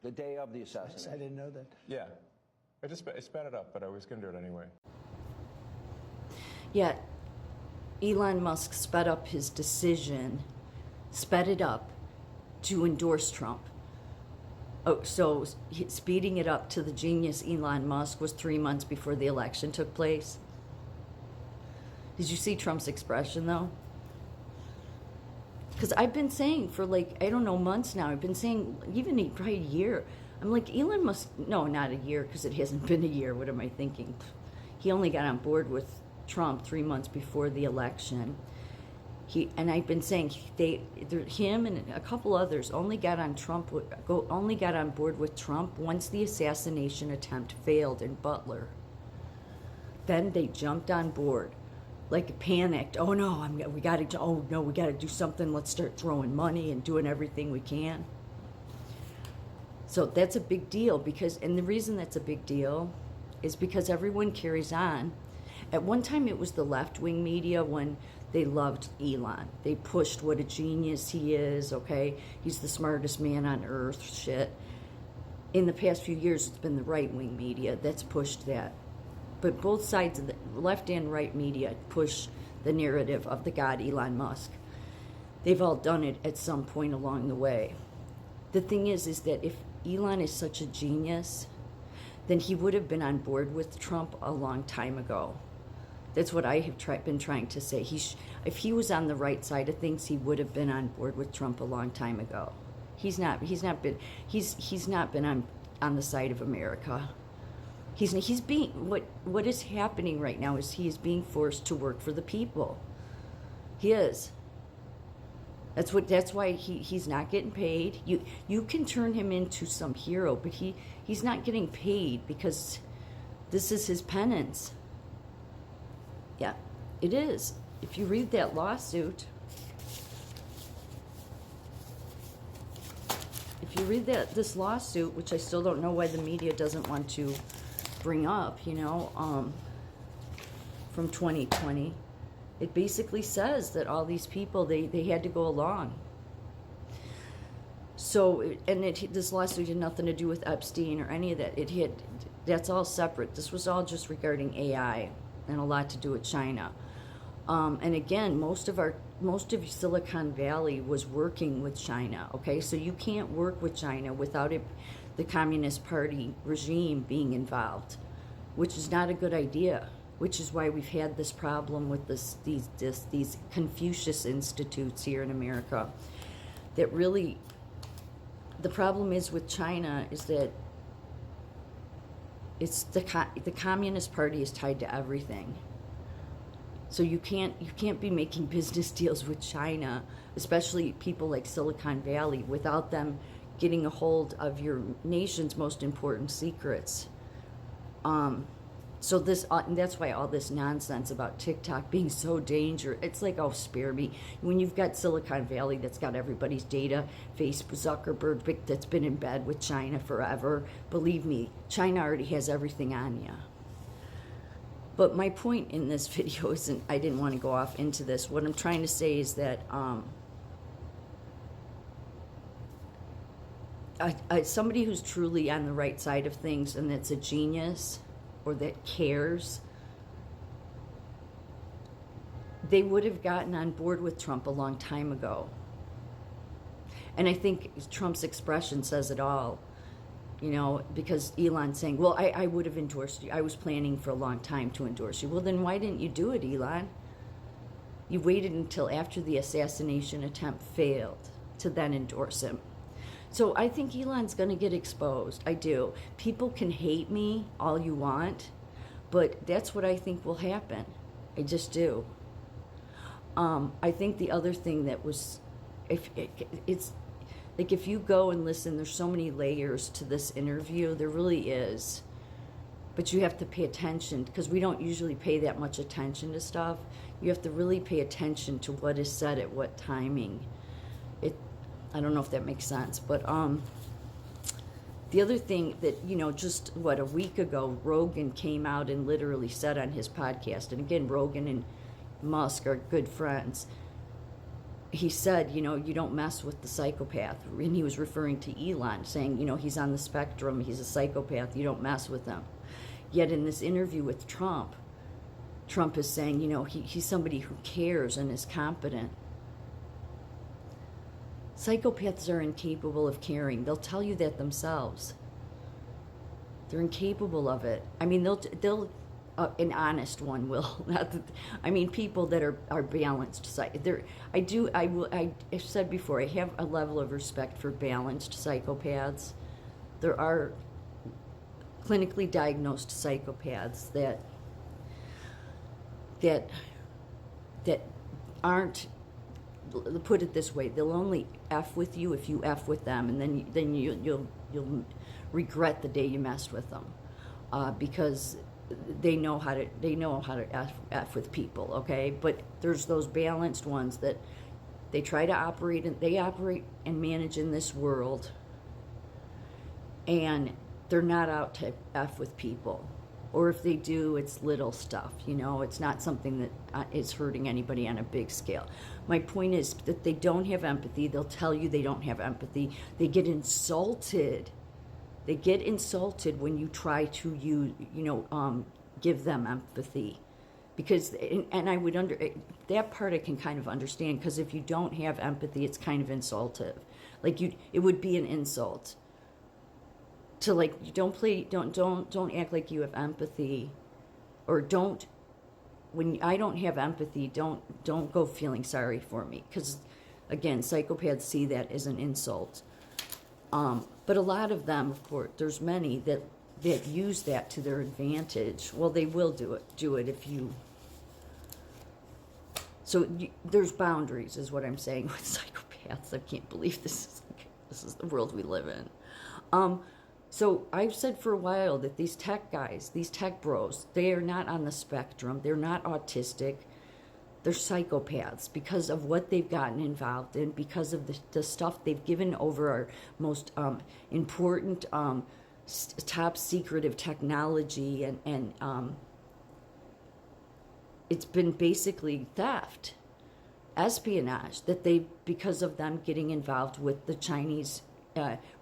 the day of the Yes, assassination. I didn't know that. Yeah. I sped it up, but I was going to do it anyway. Yeah, Elon Musk sped up his decision, sped it up to endorse Trump. Oh, so speeding it up to the genius Elon Musk was 3 months before the election took place. Did you see Trump's expression, though? Because I've been saying for like, I don't know, months now, I've been saying even probably a year. I'm like, Elon Musk, no, not a year, because it hasn't been a year. What am I thinking? He only got on board with Trump 3 months before the election. And I've been saying him and a couple others only got on board with Trump once the assassination attempt failed in Butler. Then they jumped on board, like panicked. Oh no, we got to do something. Let's start throwing money and doing everything we can. So that's a big deal and the reason that's a big deal is because everyone carries on. At one time, it was the left-wing media when they loved Elon. They pushed what a genius he is, okay? He's the smartest man on earth, shit. In the past few years, it's been the right-wing media that's pushed that. But both sides of the left and right media push the narrative of the god Elon Musk. They've all done it at some point along the way. The thing is that if Elon is such a genius, then he would have been on board with Trump a long time ago. That's what I have been trying to say. If he was on the right side of things, he would have been on board with Trump a long time ago. He's not been on the side of America. He's being what is happening right now is he is being forced to work for the people. He is. That's why he's not getting paid. You can turn him into some hero, but he's not getting paid because this is his penance. Yeah, it is. If you read that lawsuit, this lawsuit, which I still don't know why the media doesn't want to bring up, from 2020, it basically says that all these people, they had to go along. So, this lawsuit had nothing to do with Epstein or any of that. That's all separate. This was all just regarding AI and a lot to do with China. And again, most of Silicon Valley was working with China, okay? So you can't work with China without the Communist Party regime being involved, which is not a good idea, which is why we've had this problem with these Confucius institutes here in America. That really, the problem is with China is that it's the Communist Party is tied to everything. So you can't be making business deals with China, especially people like Silicon Valley, without them getting a hold of your nation's most important secrets. So and that's why all this nonsense about TikTok being so dangerous. It's like, oh, spare me. When you've got Silicon Valley that's got everybody's data, Facebook, Zuckerberg that's been in bed with China forever, believe me, China already has everything on you. But my point in this video isn't, I didn't want to go off into this. What I'm trying to say is that somebody who's truly on the right side of things and that's a genius or that cares, they would have gotten on board with Trump a long time ago. And I think Trump's expression says it all, because Elon's saying, well, I would have endorsed you. I was planning for a long time to endorse you. Well, then why didn't you do it, Elon? You waited until after the assassination attempt failed to then endorse him. So I think Elon's going to get exposed. I do. People can hate me all you want, but that's what I think will happen. I just do. I think the other thing that was, it's like if you go and listen, there's so many layers to this interview. There really is. But you have to pay attention because we don't usually pay that much attention to stuff. You have to really pay attention to what is said at what timing. I don't know if that makes sense, but the other thing that, just a week ago, Rogan came out and literally said on his podcast, and again, Rogan and Musk are good friends, he said, you know, you don't mess with the psychopath. And he was referring to Elon, saying, you know, he's on the spectrum, he's a psychopath, you don't mess with him. Yet in this interview with Trump, Trump is saying, you know, he's somebody who cares and is competent. Psychopaths are incapable of caring. They'll tell you that themselves. They're incapable of it. I mean, they'll an honest one will. Not that, I mean, people that are balanced. I've said before, I have a level of respect for balanced psychopaths. There are clinically diagnosed psychopaths that aren't, put it this way, they'll only F with you if you F with them, and then you'll regret the day you messed with them, because they know how to F with people, okay? But there's those balanced ones that they try to operate and manage in this world, and they're not out to F with people. Or if they do, it's little stuff, you know, it's not something that is hurting anybody on a big scale. My point is that they don't have empathy. They'll tell you they don't have empathy. They get insulted. They get insulted when you try to give them empathy. Because, and I would that part I can kind of understand, because if you don't have empathy, it's kind of insultive. Like it would be an insult to, like, don't act like you have empathy, or when I don't have empathy, don't go feeling sorry for me, because again, psychopaths see that as an insult. But a lot of them, of course, there's many that use that to their advantage. Well, they will do it if you. So there's boundaries, is what I'm saying with psychopaths. I can't believe this is the world we live in. So I've said for a while that these tech guys, these tech bros, they are not on the spectrum. They're not autistic. They're psychopaths because of what they've gotten involved in, because of the stuff they've given over our most important, top secretive technology, and it's been basically theft, espionage, because of them getting involved with the Chinese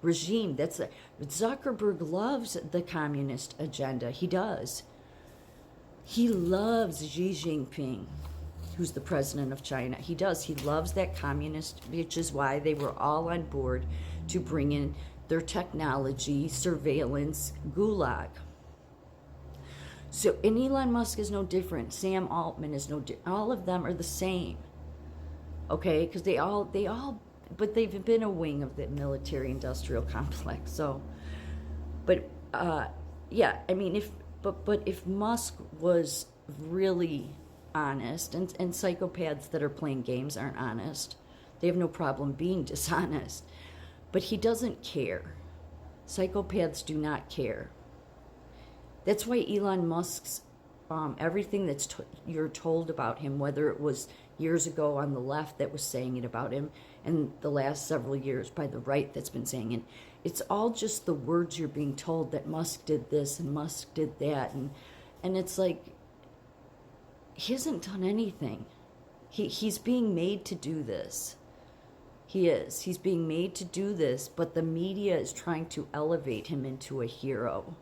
regime. Zuckerberg loves the communist agenda. He does. He loves Xi Jinping, who's the president of China. He does. He loves that communist, which is why they were all on board to bring in their technology, surveillance, gulag. So, and Elon Musk is no different. Sam Altman is no different. All of them are the same. Okay? Because but they've been a wing of the military-industrial complex. So, but yeah, I mean, if Musk was really honest, and psychopaths that are playing games aren't honest, they have no problem being dishonest. But he doesn't care. Psychopaths do not care. That's why Elon Musk's everything you're told about him, whether it was years ago on the left that was saying it about him, and the last several years by the right that's been saying it, it's all just the words you're being told, that Musk did this and Musk did that, and it's like, he hasn't done anything. He's being made to do this. He is. He's being made to do this, but the media is trying to elevate him into a hero.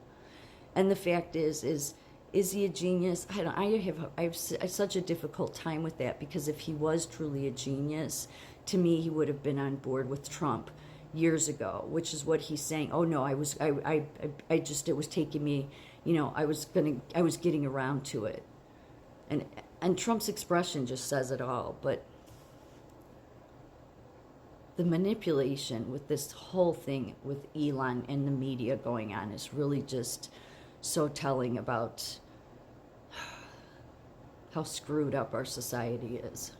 And the fact is he a genius? I have such a difficult time with that, because if he was truly a genius, to me, he would have been on board with Trump years ago, which is what he's saying. Oh no, it was taking me, I was getting around to it. And Trump's expression just says it all. But the manipulation with this whole thing with Elon and the media going on is really just so telling about how screwed up our society is.